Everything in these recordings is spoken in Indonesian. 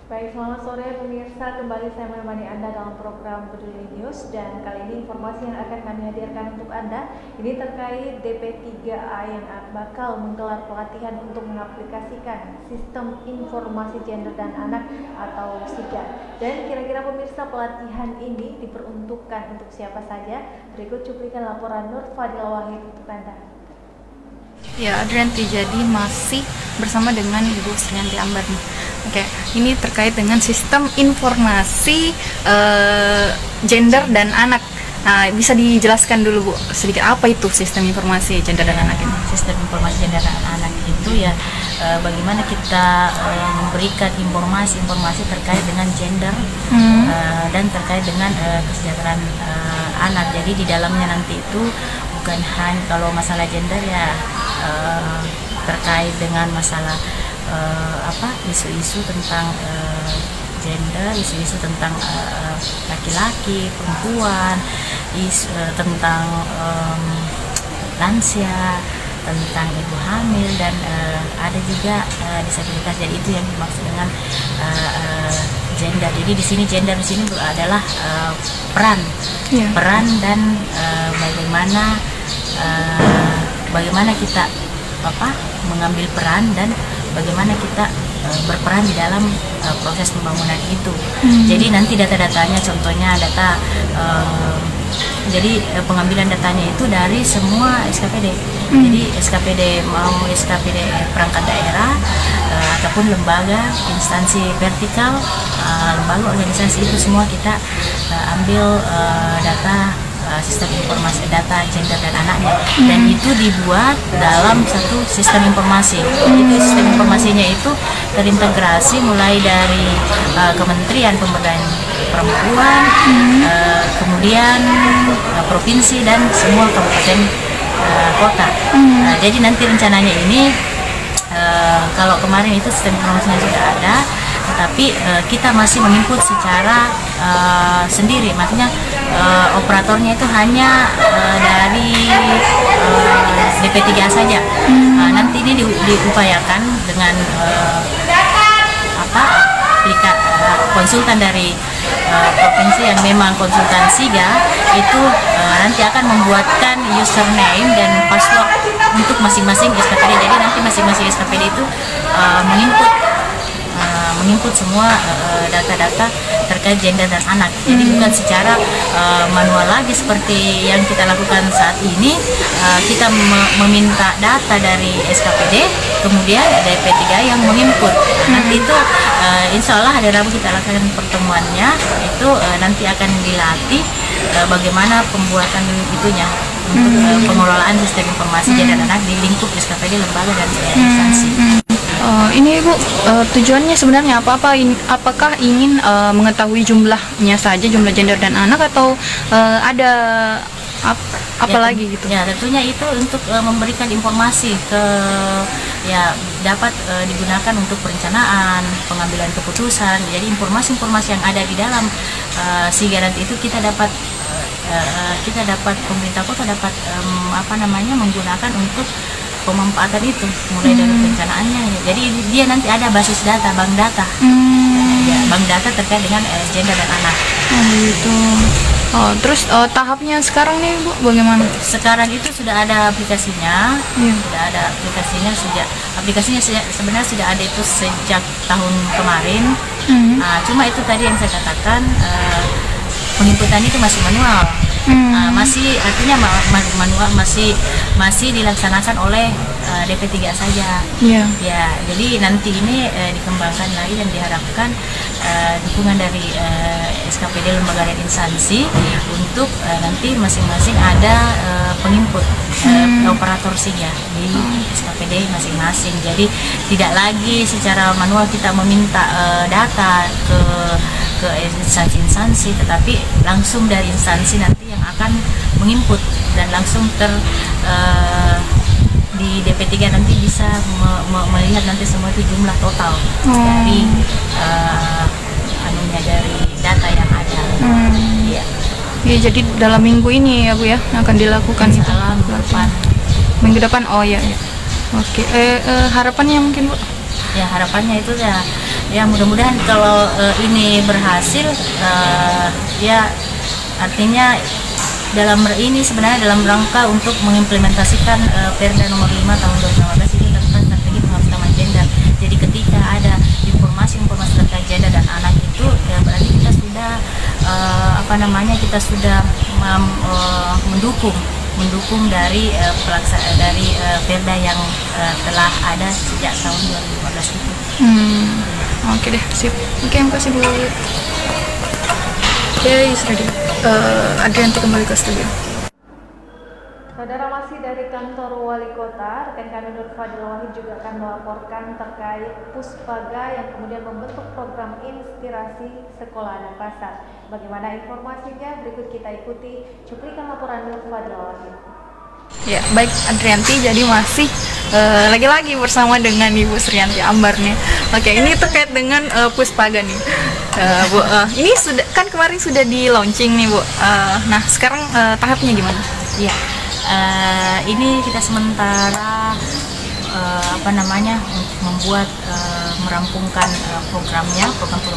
Baik, selamat sore pemirsa. Kembali saya menemani Anda dalam program Peduli News, dan kali ini informasi yang akan kami hadirkan untuk Anda ini terkait DP3A yang bakal menggelar pelatihan untuk mengaplikasikan Sistem Informasi Gender dan Anak atau SIGA. Dan kira-kira pemirsa, pelatihan ini diperuntukkan untuk siapa saja? Berikut cuplikan laporan Nur Fadila Wahid untuk Anda. Ya, Adrianti, jadi masih bersama dengan Ibu Srianti Ambar nih. Oke, ini terkait dengan sistem informasi gender dan anak. Nah, bisa dijelaskan dulu Bu, sedikit apa itu sistem informasi gender dan anak ini? Sistem informasi gender dan anak itu ya bagaimana kita memberikan informasi terkait dengan gender dan terkait dengan kesejahteraan anak. Jadi di dalamnya nanti itu bukan hanya kalau masalah gender ya terkait dengan masalah isu-isu tentang gender, isu-isu tentang laki-laki, perempuan, isu tentang lansia, tentang ibu hamil, dan ada juga disabilitas. Jadi itu yang dimaksud dengan gender. Jadi di sini gender di sini adalah peran dan bagaimana kita mengambil peran dan bagaimana kita berperan di dalam proses pembangunan itu. Jadi nanti data-datanya, contohnya jadi pengambilan datanya itu dari semua SKPD. Jadi SKPD mau SKPD perangkat daerah ataupun lembaga, instansi vertikal, lembaga organisasi, itu semua kita ambil data sistem informasi data gender dan anaknya, dan itu dibuat dalam satu sistem informasi. Itu sistem informasinya itu terintegrasi mulai dari Kementerian Pemberdayaan Perempuan, kemudian provinsi dan semua kabupaten kota. Jadi nanti rencananya ini kalau kemarin itu sistem informasinya sudah ada, tetapi kita masih menginput secara sendiri, maksudnya operatornya itu hanya dari DP3A saja. Nanti ini diupayakan dengan konsultan dari provinsi yang memang konsultan SIGA itu nanti akan membuatkan username dan password untuk masing-masing SKPD. Jadi nanti masing-masing SKPD itu menginput semua data-data terkait gender dan anak. Jadi bukan secara manual lagi seperti yang kita lakukan saat ini. Kita meminta data dari SKPD, kemudian DP3 yang menginput. Nanti itu insya Allah hari Rabu kita lakukan pertemuannya. Itu nanti akan dilatih bagaimana pembuatan itunya untuk pengelolaan sistem informasi gender dan anak di lingkup SKPD, lembaga dan instansi. Ini Ibu, tujuannya sebenarnya apakah ingin mengetahui jumlahnya saja, jumlah gender dan anak, atau ada apa lagi gitu? Ya, tentunya itu untuk memberikan informasi dapat digunakan untuk perencanaan, pengambilan keputusan. Jadi informasi-informasi yang ada di dalam SIGA nanti itu kita dapat pemerintah kota dapat menggunakan untuk pemanfaatan itu, mulai dari perencanaannya. Jadi dia nanti ada basis data, bank data, bank data terkait dengan gender dan anak. Gitu. Terus tahapnya sekarang nih Bu, bagaimana? Sekarang itu sudah ada aplikasinya, aplikasinya sebenarnya sudah ada itu sejak tahun kemarin. Cuma itu tadi yang saya katakan, penginputan itu masih manual. Masih artinya manual, masih dilaksanakan oleh DP3 saja. Ya, jadi nanti ini dikembangkan lagi dan diharapkan dukungan dari SKPD, lembaga dan instansi untuk nanti masing-masing ada penginput operator SIGA di SKPD masing-masing. Jadi tidak lagi secara manual kita meminta data ke instansi-instansi, tetapi langsung dari instansi nanti yang akan menginput dan langsung di DP3 nanti bisa melihat nanti semua itu jumlah total dari dari data yang ada. Ya, jadi dalam minggu ini ya Bu ya akan dilakukan itu. Minggu depan. Minggu depan. Oh ya. Oke. Harapannya mungkin Bu? Ya harapannya itu ya mudah-mudahan kalau ini berhasil, ya artinya ini sebenarnya dalam rangka untuk mengimplementasikan Perda nomor 5 tahun 2015 itu tentang strategi penghapusan gender. Jadi ketika ada informasi terkait gender dan anak itu, ya berarti kita sudah kita sudah mendukung dari Perda yang telah ada sejak tahun 2015 itu. Oke deh, sip. Oke, makasih Bu. Oke, ready. Adrianti kembali ke studio. Saudara, masih dari kantor Wali Kota, rekan kami Nur Fadil Wahid juga akan melaporkan terkait Puspaga yang kemudian membentuk program inspirasi sekolah dan pasar. Bagaimana informasinya? Berikut kita ikuti cuplikan laporan Nur Fadil Wahid. Ya, baik Adrianti, jadi masih lagi-lagi bersama dengan Ibu Srianti Ambar nih. Oke, ini terkait dengan Puspaga nih, Bu. Ini sudah kan kemarin sudah di launching nih, Bu. Nah, sekarang tahapnya gimana? Ya, ini kita sementara membuat merampungkan program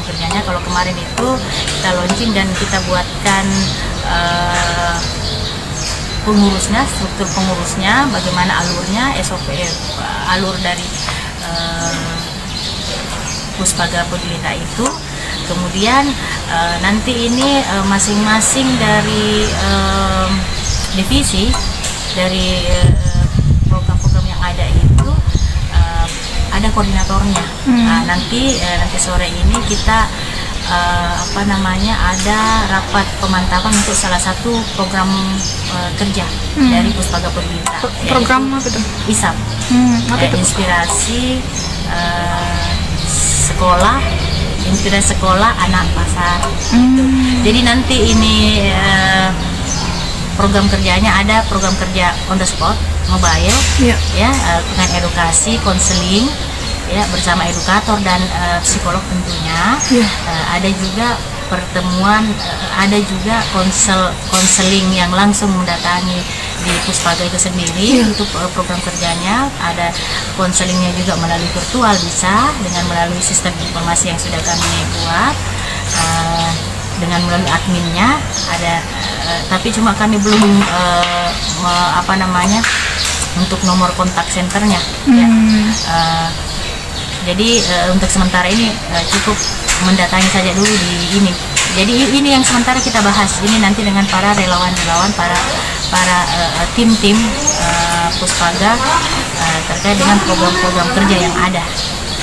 kerjanya. Kalau kemarin itu kita launching dan kita buatkan struktur pengurusnya, bagaimana alurnya, SOP, alur dari Puspaga Pudilita itu. Kemudian nanti ini masing-masing dari divisi dari program-program yang ada itu ada koordinatornya. Nanti sore ini kita ada rapat pemantapan untuk salah satu program kerja dari Puspaga Pudilita. Program apa tuh? ISAP. Inspirasi sekolah anak pasar. Jadi nanti ini program kerjanya ada program kerja on the spot, mobile, dengan edukasi, konseling, ya bersama edukator dan psikolog tentunya. Ada juga pertemuan, ada juga konseling yang langsung mendatangi di Puspaga itu sendiri. Untuk program kerjanya ada konselingnya juga melalui virtual, bisa dengan melalui sistem informasi yang sudah kami buat, dengan melalui adminnya ada, tapi cuma kami belum untuk nomor kontak senternya. Jadi untuk sementara ini cukup mendatangi saja dulu di ini. Jadi ini yang sementara kita bahas ini nanti dengan para relawan-relawan, para tim-tim Puspaga terkait dengan program-program kerja yang ada.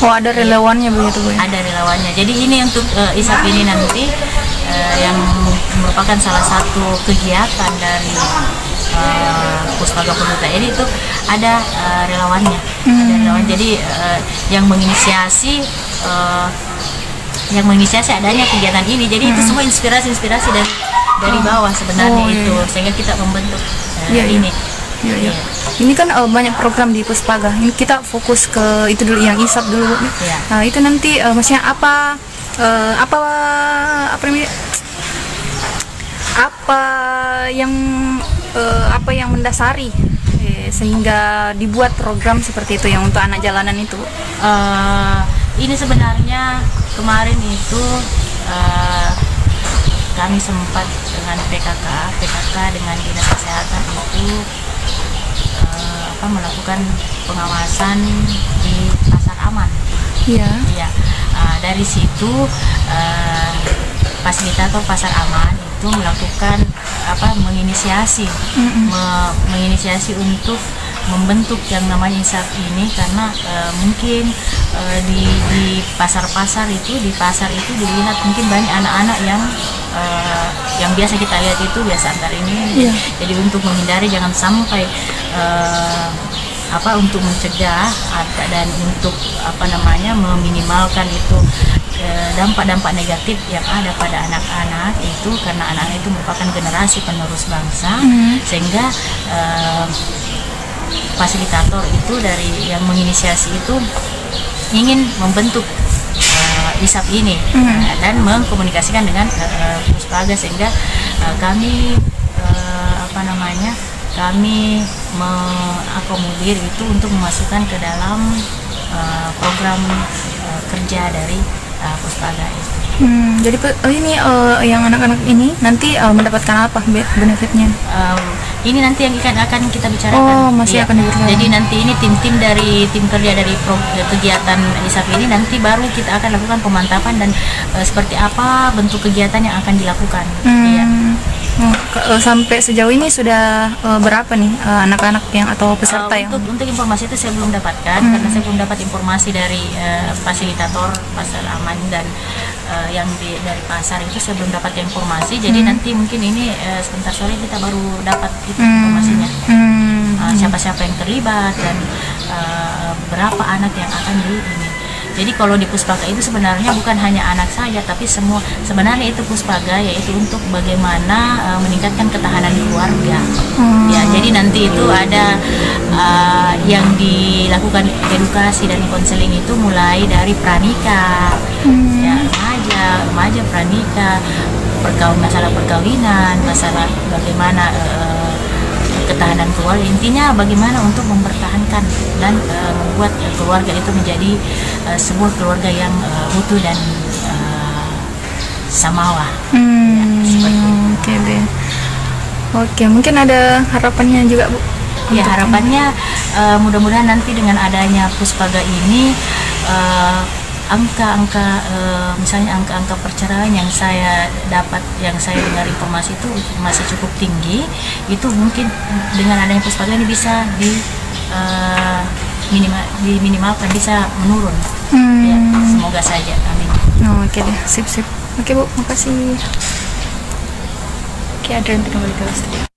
Oh, ada relawannya begitu, Bu? Ada relawannya. Jadi ini untuk ISAP ini nanti yang merupakan salah satu kegiatan dari Puspaga Pudilita ini itu ada relawannya. Ada relawan. Jadi yang menginisiasi adanya kegiatan ini. Jadi itu semua inspirasi dari bawah sebenarnya itu, sehingga kita membentuk ini. Iya. Ini kan banyak program di Puspaga. Ini kita fokus ke itu dulu, yang ISAP dulu. Nah, itu nanti maksudnya apa yang mendasari sehingga dibuat program seperti itu yang untuk anak jalanan itu? Ini sebenarnya kemarin itu kami sempat dengan PKK dengan Dinas Kesehatan itu melakukan pengawasan di Pasar Aman. Iya. Dari situ fasilitator Pasar Aman itu melakukan menginisiasi untuk membentuk yang namanya ISAP ini, karena mungkin di pasar-pasar itu, di pasar itu dilihat mungkin banyak anak-anak yang biasa kita lihat itu biasa antar ini. Jadi untuk menghindari jangan sampai untuk mencegah dan untuk meminimalkan itu dampak-dampak negatif yang ada pada anak-anak itu, karena anak-anak itu merupakan generasi penerus bangsa, sehingga fasilitator itu dari yang menginisiasi itu ingin membentuk ISAP ini dan mengkomunikasikan dengan Puspaga, sehingga kami kami mengakomodir itu untuk memasukkan ke dalam program kerja dari Puspaga itu. Jadi ini yang anak-anak ini nanti mendapatkan apa benefitnya? Ini nanti yang akan kita bicarakan. Oh, masih akan dibicarakan. Jadi nanti ini tim kerja dari kegiatan ISAP ini nanti baru kita akan lakukan pemantapan dan seperti apa bentuk kegiatan yang akan dilakukan. Iya. Sampai sejauh ini sudah berapa nih anak-anak yang atau peserta yang untuk informasi itu saya belum dapatkan karena saya belum dapat informasi dari fasilitator Pasar Aman dan yang dari pasar itu saya belum dapat informasi. Jadi nanti mungkin ini sebentar sore kita baru dapat itu informasinya. Siapa-siapa yang terlibat dan berapa anak yang akan ini. Jadi kalau di Puspaga itu sebenarnya bukan hanya anak saja, tapi semua sebenarnya itu Puspaga yaitu untuk bagaimana meningkatkan ketahanan keluarga. Ya, jadi nanti itu ada yang dilakukan edukasi dan konseling itu mulai dari pranika, ya remaja pranika, masalah perkawinan, masalah bagaimana ketahanan keluarga, intinya bagaimana untuk mempertahankan dan membuat keluarga itu menjadi sebuah keluarga yang utuh dan samawa. Ya, seperti itu. Oke deh. Oke, mungkin ada harapannya juga, Bu? Ya, harapannya mudah-mudahan nanti dengan adanya Puspaga ini misalnya angka perceraian yang saya dapat, yang saya dengar informasi itu masih cukup tinggi. Itu mungkin dengan adanya Puspaga ini bisa diminimalkan, bisa menurun. Ya, semoga saja, amin. Oke deh, sip. Oke Bu, makasih. Oke, Adrian kembali ke studio.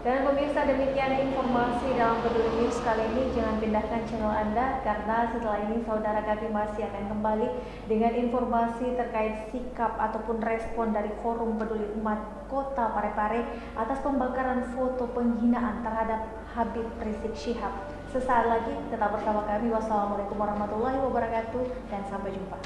Dan pemirsa, demikian informasi dalam Peduli News kali ini. Jangan pindahkan channel Anda karena setelah ini saudara kami masih akan kembali dengan informasi terkait sikap ataupun respon dari Forum Peduli Umat Kota Parepare atas pembakaran foto penghinaan terhadap Habib Rizik Syihab. Sesaat lagi tetap bersama kami. Wassalamualaikum warahmatullahi wabarakatuh dan sampai jumpa.